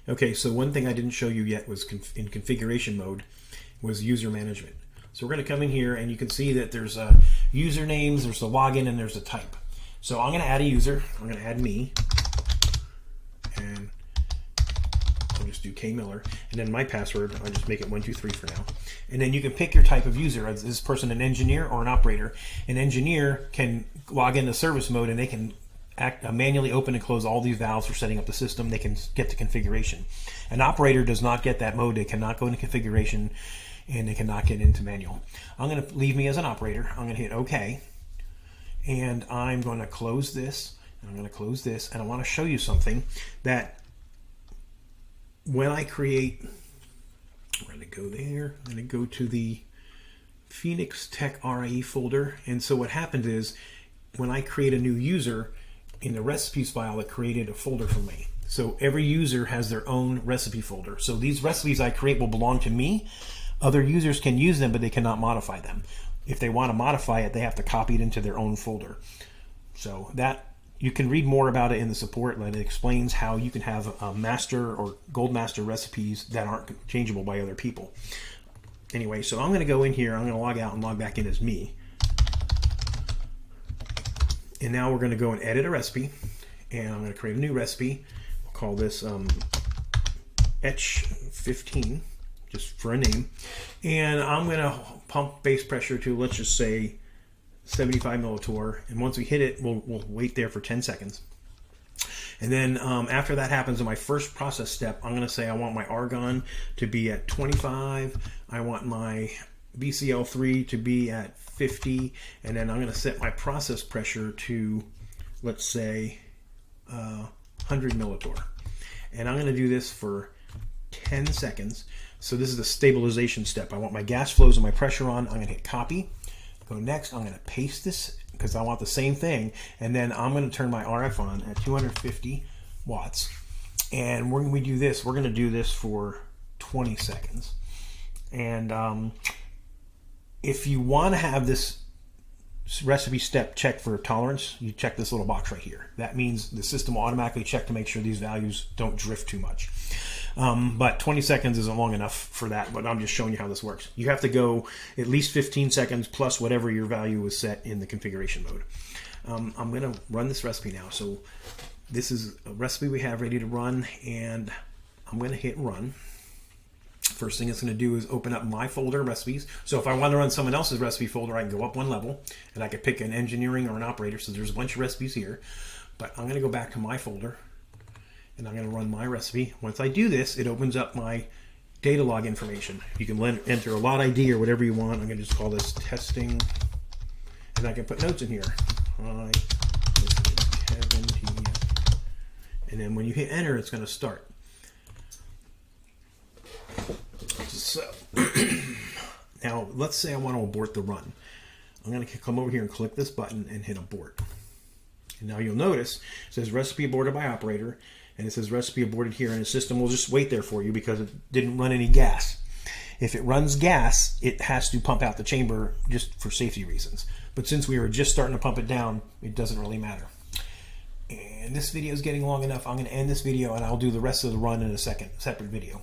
Okay, so one thing I didn't show you yet was in configuration mode was user management. So we're going to come in here and you can see that there's usernames, there's the login, and there's the type. So I'm going to add a user. I'm going to add me. And I'll just do K Miller. And then my password, I'll just make it 123 for now. And then you can pick your type of user. Is this person an engineer or an operator? An engineer can log into service mode and they can manually open and close all these valves for setting up the system. They can get to configuration. An operator does not get that mode. They cannot go into configuration and they cannot get into manual. I'm going to leave me as an operator. I'm going to hit OK. And I'm going to close this. And I'm going to close this. And I want to show you something that when I create, we're going to go there. I'm going to go to the Phoenix Tech RIE folder. And so what happened is when I create a new user, in the recipes file, it created a folder for me. So every user has their own recipe folder. So these recipes I create will belong to me. Other users can use them, but they cannot modify them. If they want to modify it, they have to copy it into their own folder. So that you can read more about it in the support, and it explains how you can have a master or gold master recipes that aren't changeable by other people. Anyway, so I'm going to go in here. I'm going to log out and log back in as me. And now we're going to go and edit a recipe, and I'm going to create a new recipe. We'll call this Etch15, just for a name. And I'm going to pump base pressure to, let's just say, 75 millitorr. And once we hit it, we'll wait there for 10 seconds. And then after that happens in my first process step, I'm going to say I want my argon to be at 25. I want my BCl3 to be at 50, and then I'm going to set my process pressure to, let's say, 100 millitorr. And I'm going to do this for 10 seconds. So this is the stabilization step. I want my gas flows and my pressure on. I'm going to hit copy. Go next. I'm going to paste this because I want the same thing. And then I'm going to turn my RF on at 250 watts. And when we do this, we're going to do this for 20 seconds. And if you want to have this recipe step checked for tolerance, you check this little box right here. That means the system will automatically check to make sure these values don't drift too much. But 20 seconds isn't long enough for that, but I'm just showing you how this works. You have to go at least 15 seconds plus whatever your value is set in the configuration mode. I'm going to run this recipe now. So this is a recipe we have ready to run, and I'm going to hit run. First thing it's going to do is open up my folder recipes. So if I want to run someone else's recipe folder, I can go up one level and I can pick an engineering or an operator. So there's a bunch of recipes here, but I'm going to go back to my folder and I'm going to run my recipe. Once I do this, it opens up my data log information. You can enter a lot ID or whatever you want. I'm going to just call this testing, and I can put notes in here. Hi, this is Kevin T. And then when you hit enter, it's going to start. So now let's say I want to abort the run. I'm going to come over here and click this button and hit abort. And now you'll notice it says recipe aborted by operator, and it says recipe aborted here, and the system will just wait there for you because it didn't run any gas. If it runs gas, it has to pump out the chamber just for safety reasons. But since we were just starting to pump it down, it doesn't really matter. And this video is getting long enough. I'm going to end this video and I'll do the rest of the run in a separate video.